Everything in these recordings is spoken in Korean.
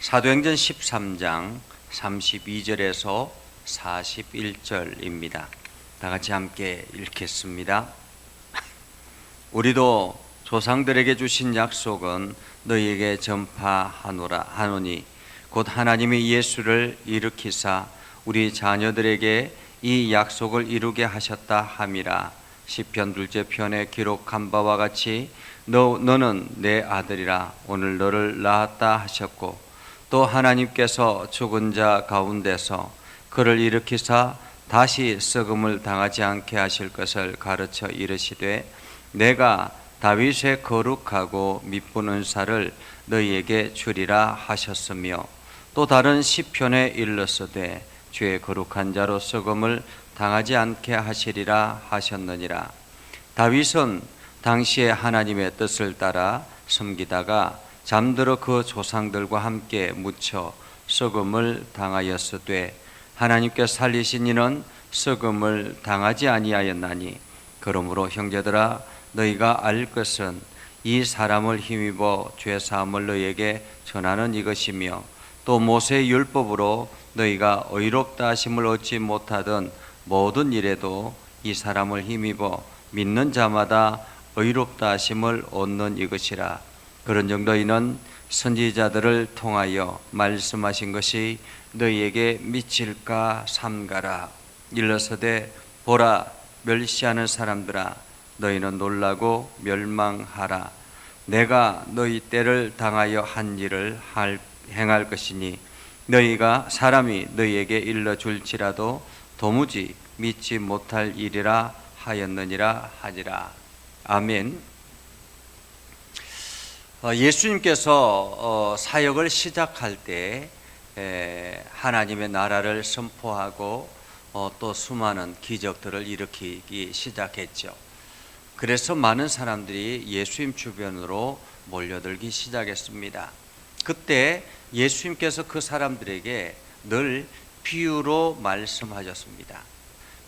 사도행전 13장 32절에서 41절입니다. 다 같이 함께 읽겠습니다. 우리도 조상들에게 주신 약속은 너희에게 전파하노니 곧 하나님이 예수를 일으키사 우리 자녀들에게 이 약속을 이루게 하셨다 함이라. 시편 2째 편에 기록한 바와 같이 너는 내 아들이라 오늘 너를 낳았다 하셨고, 또 하나님께서 죽은 자 가운데서 그를 일으키사 다시 썩음을 당하지 않게 하실 것을 가르쳐 이르시되, 내가 다윗의 거룩하고 미쁜 은사를 너희에게 주리라 하셨으며, 또 다른 시편에 일렀으되 주의 거룩한 자로 썩음을 당하지 않게 하시리라 하셨느니라. 다윗은 당시에 하나님의 뜻을 따라 섬기다가 잠들어 그 조상들과 함께 묻혀 썩음을 당하였으되, 하나님께 살리신 이는 썩음을 당하지 아니하였나니, 그러므로 형제들아 너희가 알 것은 이 사람을 힘입어 죄사함을 너희에게 전하는 이것이며, 또 모세의 율법으로 너희가 의롭다 하심을 얻지 못하던 모든 일에도 이 사람을 힘입어 믿는 자마다 의롭다 하심을 얻는 이것이라. 그런즉 너희는 선지자들을 통하여 말씀하신 것이 너희에게 미칠까 삼가라. 일러서되 보라, 멸시하는 사람들아 너희는 놀라고 멸망하라. 내가 너희 때를 당하여 한 일을 행할 것이니 너희가 사람이 너희에게 일러줄지라도 도무지 믿지 못할 일이라 하였느니라 하니라. 아멘. 예수님께서 사역을 시작할 때 하나님의 나라를 선포하고 또 수많은 기적들을 일으키기 시작했죠. 그래서 많은 사람들이 예수님 주변으로 몰려들기 시작했습니다. 그때 예수님께서 그 사람들에게 늘 비유로 말씀하셨습니다.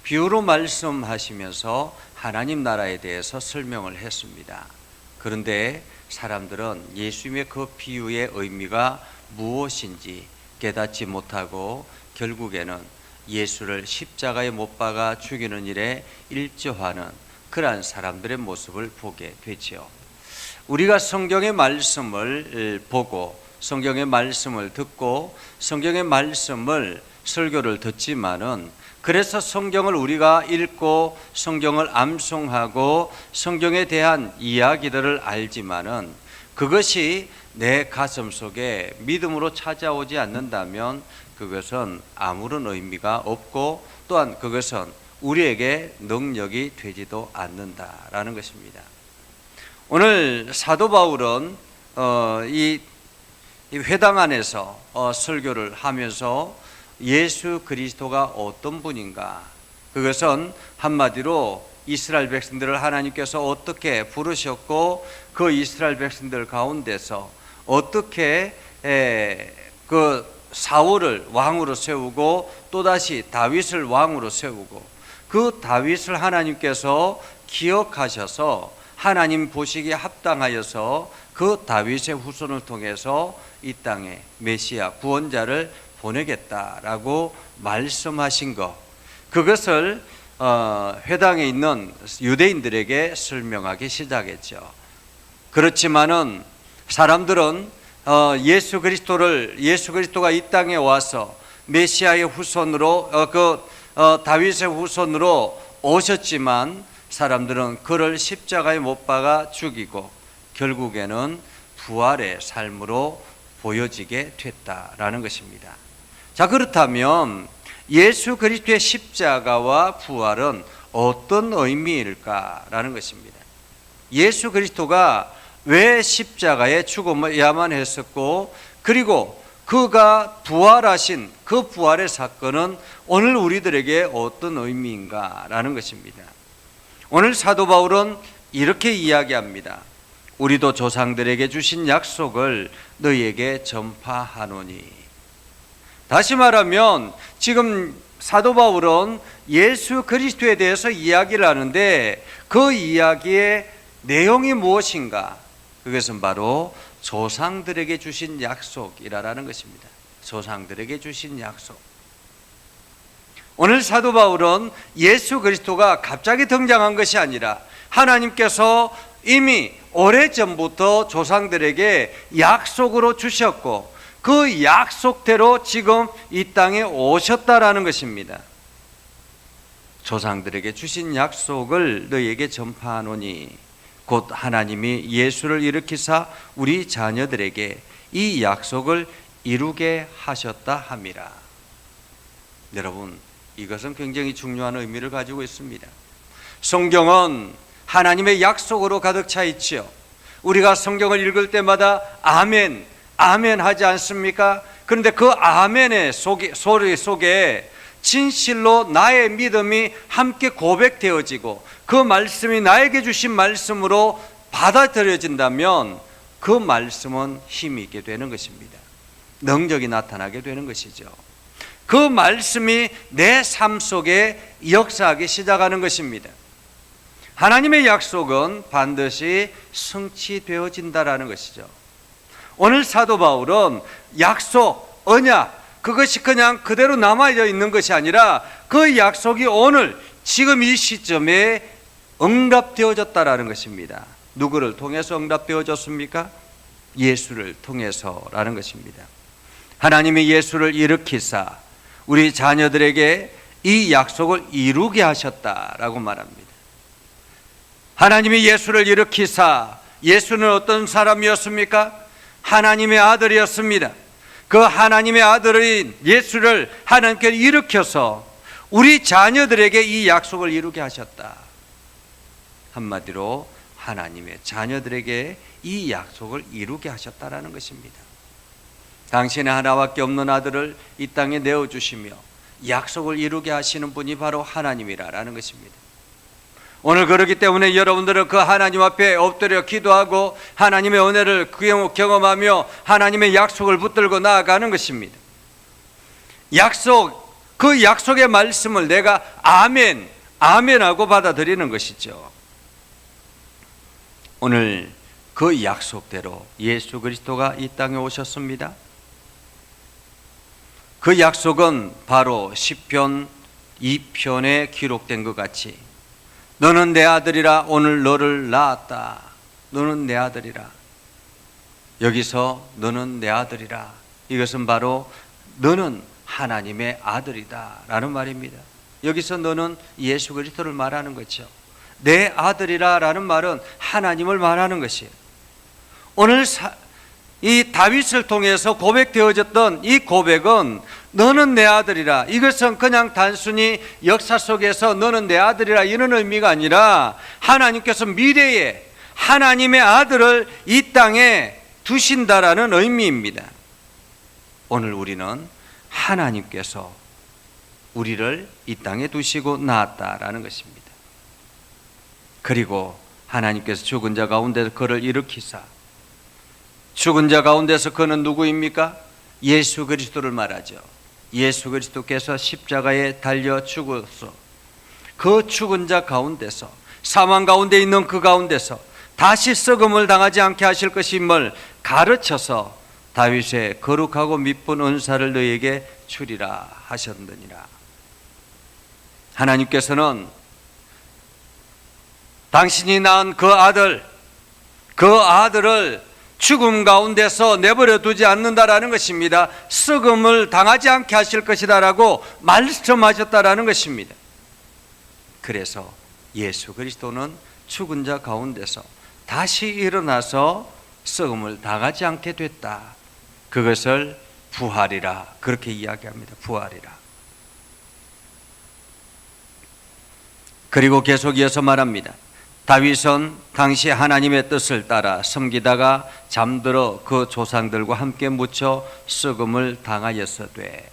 비유로 말씀하시면서 하나님 나라에 대해서 설명을 했습니다. 그런데 사람들은 예수님의 그 비유의 의미가 무엇인지 깨닫지 못하고 결국에는 예수를 십자가에 못 박아 죽이는 일에 일조하는 그러한 사람들의 모습을 보게 되죠. 우리가 성경의 말씀을 보고 성경의 말씀을 듣고 성경의 말씀을 설교를 듣지만은, 그래서 성경을 우리가 읽고 성경을 암송하고 성경에 대한 이야기들을 알지만은 그것이 내 가슴 속에 믿음으로 찾아오지 않는다면 그것은 아무런 의미가 없고, 또한 그것은 우리에게 능력이 되지도 않는다라는 것입니다. 오늘 사도 바울은 이 회당 안에서 설교를 하면서 예수 그리스도가 어떤 분인가, 그것은 한마디로 이스라엘 백성들을 하나님께서 어떻게 부르셨고 그 이스라엘 백성들 가운데서 어떻게 그 사울을 왕으로 세우고 또다시 다윗을 왕으로 세우고, 그 다윗을 하나님께서 기억하셔서 하나님 보시기에 합당하여서 그 다윗의 후손을 통해서 이 땅에 메시아 구원자를 보내겠다라고 말씀하신 것, 그것을 회당에 있는 유대인들에게 설명하기 시작했죠. 그렇지만은 사람들은 예수 그리스도가 이 땅에 와서 메시아의 후손으로 다윗의 후손으로 오셨지만, 사람들은 그를 십자가에 못 박아 죽이고 결국에는 부활의 삶으로 보여지게 됐다라는 것입니다. 자, 그렇다면 예수 그리스도의 십자가와 부활은 어떤 의미일까라는 것입니다. 예수 그리스도가 왜 십자가에 죽어야만 했었고, 그리고 그가 부활하신 그 부활의 사건은 오늘 우리들에게 어떤 의미인가라는 것입니다. 오늘 사도 바울은 이렇게 이야기합니다. 우리도 조상들에게 주신 약속을 너희에게 전파하노니. 다시 말하면 지금 사도 바울은 예수 그리스도에 대해서 이야기를 하는데 그 이야기의 내용이 무엇인가? 그것은 바로 조상들에게 주신 약속이라는 것입니다. 조상들에게 주신 약속. 오늘 사도 바울은 예수 그리스도가 갑자기 등장한 것이 아니라 하나님께서 이미 오래전부터 조상들에게 약속으로 주셨고 그 약속대로 지금 이 땅에 오셨다라는 것입니다. 조상들에게 주신 약속을 너희에게 전파하노니 곧 하나님이 예수를 일으키사 우리 자녀들에게 이 약속을 이루게 하셨다 함이라. 여러분, 이것은 굉장히 중요한 의미를 가지고 있습니다. 성경은 하나님의 약속으로 가득 차 있지요. 우리가 성경을 읽을 때마다 아멘, 아멘 하지 않습니까? 그런데 그 아멘의 소리 속에 진실로 나의 믿음이 함께 고백되어지고 그 말씀이 나에게 주신 말씀으로 받아들여진다면 그 말씀은 힘이 있게 되는 것입니다. 능력이 나타나게 되는 것이죠. 그 말씀이 내 삶 속에 역사하기 시작하는 것입니다. 하나님의 약속은 반드시 성취되어진다라는 것이죠. 오늘 사도 바울은 약속, 언약, 그것이 그냥 그대로 남아져 있는 것이 아니라 그 약속이 오늘 지금 이 시점에 응답되어졌다라는 것입니다. 누구를 통해서 응답되어졌습니까? 예수를 통해서라는 것입니다. 하나님이 예수를 일으키사 우리 자녀들에게 이 약속을 이루게 하셨다라고 말합니다. 하나님이 예수를 일으키사, 예수는 어떤 사람이었습니까? 하나님의 아들이었습니다. 그 하나님의 아들인 예수를 하나님께서 일으켜서 우리 자녀들에게 이 약속을 이루게 하셨다. 한마디로 하나님의 자녀들에게 이 약속을 이루게 하셨다라는 것입니다. 당신의 하나밖에 없는 아들을 이 땅에 내어주시며 약속을 이루게 하시는 분이 바로 하나님이라는 것입니다. 오늘 그렇기 때문에 여러분들은 그 하나님 앞에 엎드려 기도하고 하나님의 은혜를 경험하며 하나님의 약속을 붙들고 나아가는 것입니다. 약속, 그 약속의 말씀을 내가 아멘, 아멘하고 받아들이는 것이죠. 오늘 그 약속대로 예수 그리스도가 이 땅에 오셨습니다. 그 약속은 바로 시편 2편에 기록된 것 같이 너는 내 아들이라 오늘 너를 낳았다. 너는 내 아들이라. 여기서 너는 내 아들이라. 이것은 바로 너는 하나님의 아들이다 라는 말입니다. 여기서 너는 예수 그리스도를 말하는 거죠. 내 아들이라 라는 말은 하나님을 말하는 것이에요. 오늘 이 다윗을 통해서 고백되어졌던 이 고백은 너는 내 아들이라, 이것은 그냥 단순히 역사 속에서 너는 내 아들이라 이런 의미가 아니라 하나님께서 미래에 하나님의 아들을 이 땅에 두신다라는 의미입니다. 오늘 우리는 하나님께서 우리를 이 땅에 두시고 낳았다라는 것입니다. 그리고 하나님께서 죽은 자 가운데서 그를 일으키사, 죽은 자 가운데서 그는 누구입니까? 예수 그리스도를 말하죠. 예수 그리스도께서 십자가에 달려 죽어서 그 죽은 자 가운데서, 사망 가운데 있는 그 가운데서 다시 썩음을 당하지 않게 하실 것임을 가르쳐서 다윗의 거룩하고 미쁜 은사를 너에게 주리라 하셨느니라. 하나님께서는 당신이 낳은 그 아들을 죽음 가운데서 내버려 두지 않는다라는 것입니다. 썩음을 당하지 않게 하실 것이다라고 말씀하셨다라는 것입니다. 그래서 예수 그리스도는 죽은 자 가운데서 다시 일어나서 썩음을 당하지 않게 됐다. 그것을 부활이라 그렇게 이야기합니다. 부활이라. 그리고 계속 이어서 말합니다. 다윗은 당시 하나님의 뜻을 따라 섬기다가 잠들어 그 조상들과 함께 묻혀 썩음을 당하였으되.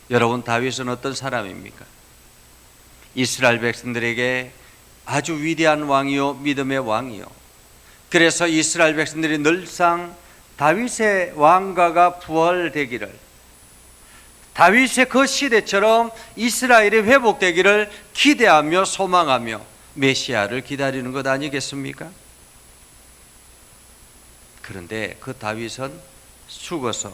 여러분, 다윗은 어떤 사람입니까? 이스라엘 백성들에게 아주 위대한 왕이요, 믿음의 왕이요. 그래서 이스라엘 백성들이 늘상 다윗의 왕가가 부활되기를, 다윗의 그 시대처럼 이스라엘이 회복되기를 기대하며 소망하며 메시아를 기다리는 것 아니겠습니까? 그런데 그 다윗은 죽어서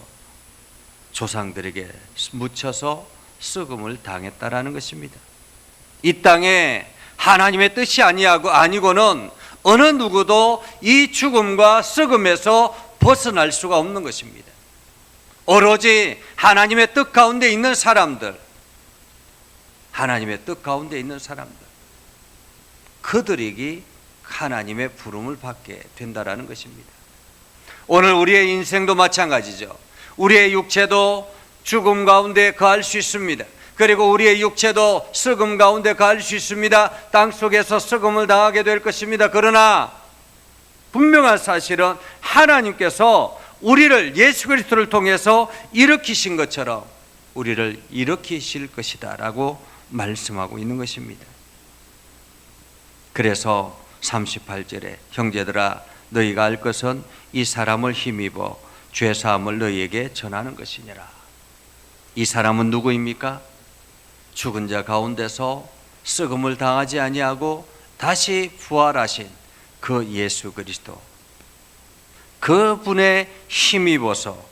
조상들에게 묻혀서 썩음을 당했다라는 것입니다. 이 땅에 하나님의 뜻이 아니고는 어느 누구도 이 죽음과 썩음에서 벗어날 수가 없는 것입니다. 오로지 하나님의 뜻 가운데 있는 사람들, 하나님의 뜻 가운데 있는 사람들, 그들에게 하나님의 부름을 받게 된다라는 것입니다. 오늘 우리의 인생도 마찬가지죠. 우리의 육체도 죽음 가운데 거할 수 있습니다. 그리고 우리의 육체도 썩음 가운데 거할 수 있습니다. 땅 속에서 썩음을 당하게 될 것입니다. 그러나 분명한 사실은 하나님께서 우리를 예수 그리스도를 통해서 일으키신 것처럼 우리를 일으키실 것이다 라고 말씀하고 있는 것입니다. 그래서 38절에 형제들아 너희가 알 것은 이 사람을 힘입어 죄사함을 너희에게 전하는 것이니라. 이 사람은 누구입니까? 죽은 자 가운데서 썩음을 당하지 아니하고 다시 부활하신 그 예수 그리스도, 그분의 힘입어서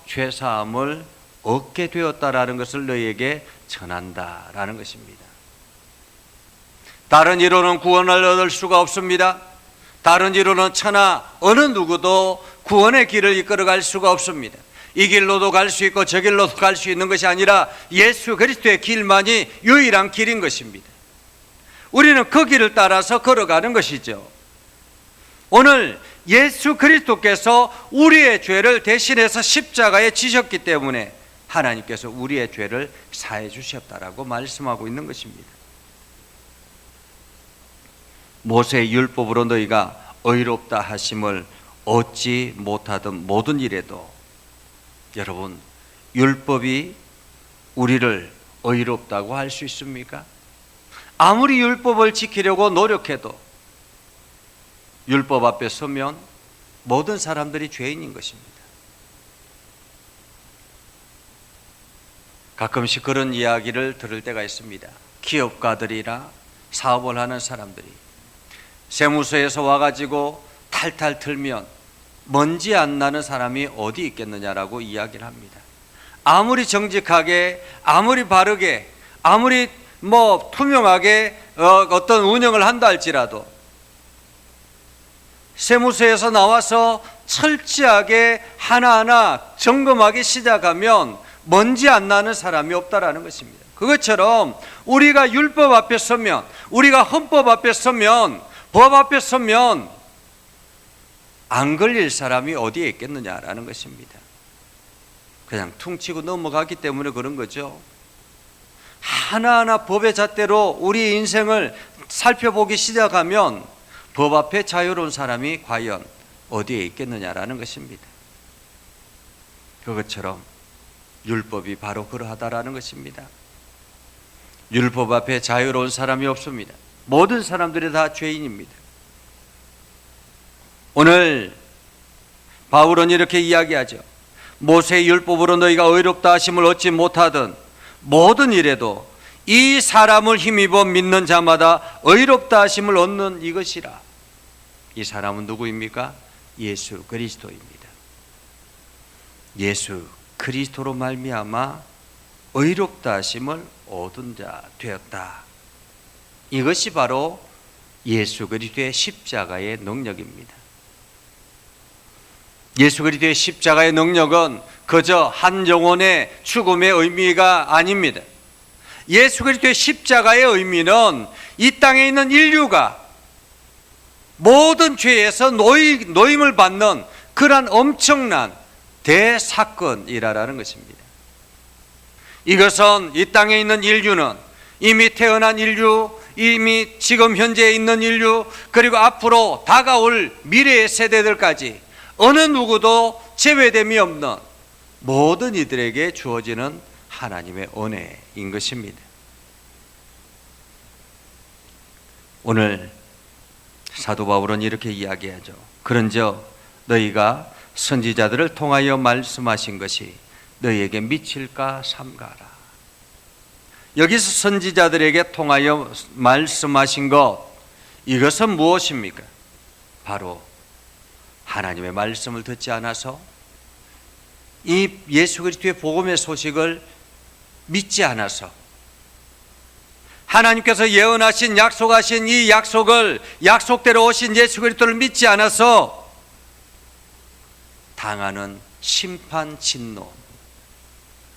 죄사함을 얻게 되었다라는 것을 너희에게 전한다라는 것입니다. 다른 이로는 구원을 얻을 수가 없습니다. 다른 이로는 천하 어느 누구도 구원의 길을 이끌어갈 수가 없습니다. 이 길로도 갈 수 있고 저 길로도 갈 수 있는 것이 아니라 예수 그리스도의 길만이 유일한 길인 것입니다. 우리는 그 길을 따라서 걸어가는 것이죠. 오늘 예수 그리스도께서 우리의 죄를 대신해서 십자가에 지셨기 때문에 하나님께서 우리의 죄를 사해 주셨다라고 말씀하고 있는 것입니다. 모세의 율법으로 너희가 의롭다 하심을 얻지 못하던 모든 일에도, 여러분, 율법이 우리를 의롭다고 할 수 있습니까? 아무리 율법을 지키려고 노력해도 율법 앞에 서면 모든 사람들이 죄인인 것입니다. 가끔씩 그런 이야기를 들을 때가 있습니다. 기업가들이나 사업을 하는 사람들이 세무서에서 와가지고 탈탈 털면 먼지 안 나는 사람이 어디 있겠느냐라고 이야기를 합니다. 아무리 정직하게, 아무리 바르게, 아무리 투명하게 어떤 운영을 한다 할지라도 세무서에서 나와서 철저하게 하나하나 점검하기 시작하면 먼지 안 나는 사람이 없다라는 것입니다. 그것처럼 우리가 율법 앞에 서면, 우리가 헌법 앞에 서면, 법 앞에 서면 안 걸릴 사람이 어디에 있겠느냐라는 것입니다. 그냥 퉁치고 넘어가기 때문에 그런 거죠. 하나하나 법의 잣대로 우리 인생을 살펴보기 시작하면 법 앞에 자유로운 사람이 과연 어디에 있겠느냐라는 것입니다. 그것처럼 율법이 바로 그러하다라는 것입니다. 율법 앞에 자유로운 사람이 없습니다. 모든 사람들이 다 죄인입니다. 오늘 바울은 이렇게 이야기하죠. 모세의 율법으로 너희가 의롭다 하심을 얻지 못하던 모든 일에도 이 사람을 힘입어 믿는 자마다 의롭다 하심을 얻는 이것이라. 이 사람은 누구입니까? 예수 그리스도입니다. 예수 그리스도로 말미암아 의롭다 하심을 얻은 자 되었다. 이것이 바로 예수 그리스도의 십자가의 능력입니다. 예수 그리스도의 십자가의 능력은 그저 한 영혼의 죽음의 의미가 아닙니다. 예수 그리스도의 십자가의 의미는 이 땅에 있는 인류가 모든 죄에서 노임을 받는 그러한 엄청난 대사건이라는 것입니다. 이것은 이 땅에 있는 인류는, 이미 태어난 인류, 이미 지금 현재 있는 인류, 그리고 앞으로 다가올 미래의 세대들까지 어느 누구도 제외됨이 없는 모든 이들에게 주어지는 하나님의 은혜인 것입니다. 오늘 사도 바울은 이렇게 이야기하죠. 그런즉 너희가 선지자들을 통하여 말씀하신 것이 너희에게 미칠까 삼가라. 여기서 선지자들에게 통하여 말씀하신 것, 이것은 무엇입니까? 바로 하나님의 말씀을 듣지 않아서 이 예수 그리스도의 복음의 소식을 믿지 않아서 하나님께서 예언하신 약속하신 이 약속을 약속대로 오신 예수 그리스도를 믿지 않아서 당하는 심판 진노,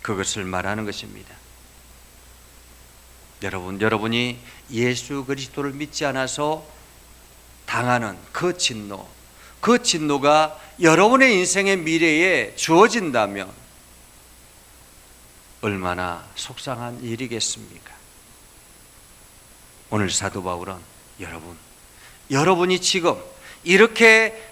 그것을 말하는 것입니다. 여러분이 예수 그리스도를 믿지 않아서 당하는 그 진노, 그 진노가 여러분의 인생의 미래에 주어진다면 얼마나 속상한 일이겠습니까? 오늘 사도 바울은 여러분이 지금 이렇게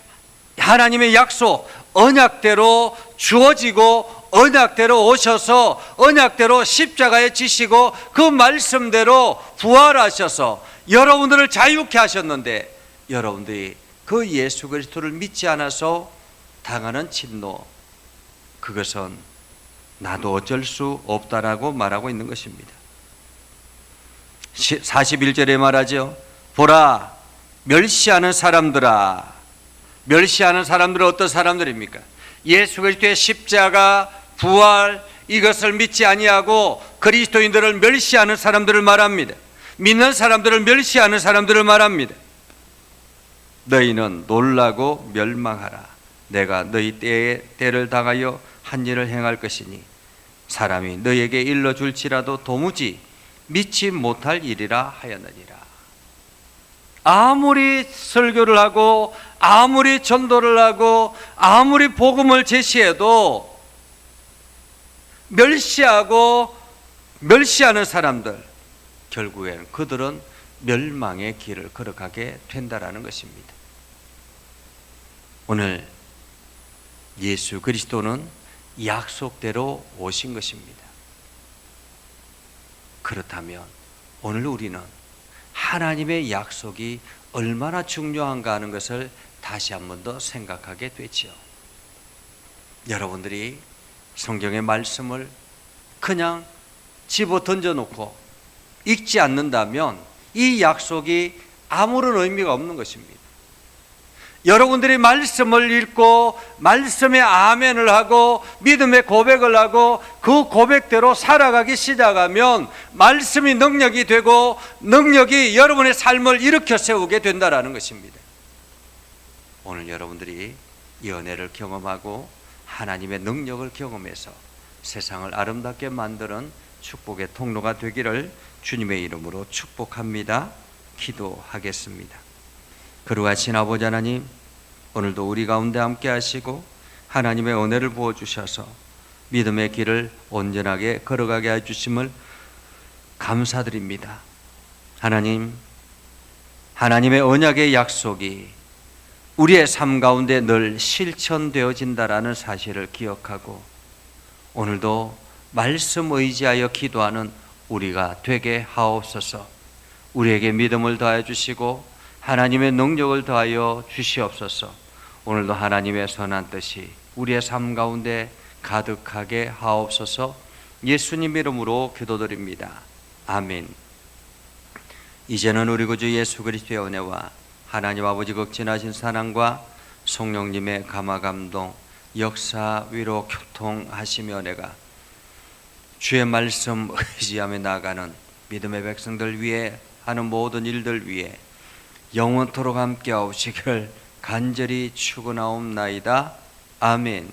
하나님의 약속, 언약대로 주어지고 언약대로 오셔서 언약대로 십자가에 지시고 그 말씀대로 부활하셔서 여러분들을 자유케 하셨는데 여러분들이 그 예수 그리스도를 믿지 않아서 당하는 진노, 그것은 나도 어쩔 수 없다라고 말하고 있는 것입니다. 41절에 말하죠. 보라, 멸시하는 사람들아. 멸시하는 사람들은 어떤 사람들입니까? 예수 그리스도의 십자가, 부활, 이것을 믿지 아니하고 그리스도인들을 멸시하는 사람들을 말합니다. 믿는 사람들을 멸시하는 사람들을 말합니다. 너희는 놀라고 멸망하라. 내가 너희 때를 당하여 한 일을 행할 것이니 사람이 너희에게 일러줄지라도 도무지 믿지 못할 일이라 하였느니라. 아무리 설교를 하고 아무리 전도를 하고 아무리 복음을 제시해도 멸시하는 사람들, 결국엔 그들은 멸망의 길을 걸어가게 된다라는 것입니다. 오늘 예수 그리스도는 약속대로 오신 것입니다. 그렇다면 오늘 우리는 하나님의 약속이 얼마나 중요한가 하는 것을 다시 한 번 더 생각하게 되지요. 여러분들이 성경의 말씀을 그냥 집어 던져놓고 읽지 않는다면 이 약속이 아무런 의미가 없는 것입니다. 여러분들이 말씀을 읽고 말씀에 아멘을 하고 믿음의 고백을 하고 그 고백대로 살아가기 시작하면 말씀이 능력이 되고 능력이 여러분의 삶을 일으켜 세우게 된다는 것입니다. 오늘 여러분들이 이 은혜를 경험하고 하나님의 능력을 경험해서 세상을 아름답게 만드는 축복의 통로가 되기를 주님의 이름으로 축복합니다. 기도하겠습니다. 거룩하신 아버지 하나님, 오늘도 우리 가운데 함께 하시고 하나님의 은혜를 부어주셔서 믿음의 길을 온전하게 걸어가게 해주심을 감사드립니다. 하나님, 하나님의 언약의 약속이 우리의 삶 가운데 늘 실천되어진다라는 사실을 기억하고 오늘도 말씀 의지하여 기도하는 우리가 되게 하옵소서. 우리에게 믿음을 더해 주시고 하나님의 능력을 더하여 주시옵소서. 오늘도 하나님의 선한 뜻이 우리의 삶 가운데 가득하게 하옵소서. 예수님 이름으로 기도드립니다. 아멘. 이제는 우리 구주 예수 그리스도의 은혜와 하나님 아버지 극진하신 사랑과 성령님의 감화감동, 역사, 위로, 교통하시며 은혜가 주의 말씀 의지하며 나아가는 믿음의 백성들 위해 하는 모든 일들 위해 영원토록 함께 하시기를 간절히 축원하옵나이다. 아멘.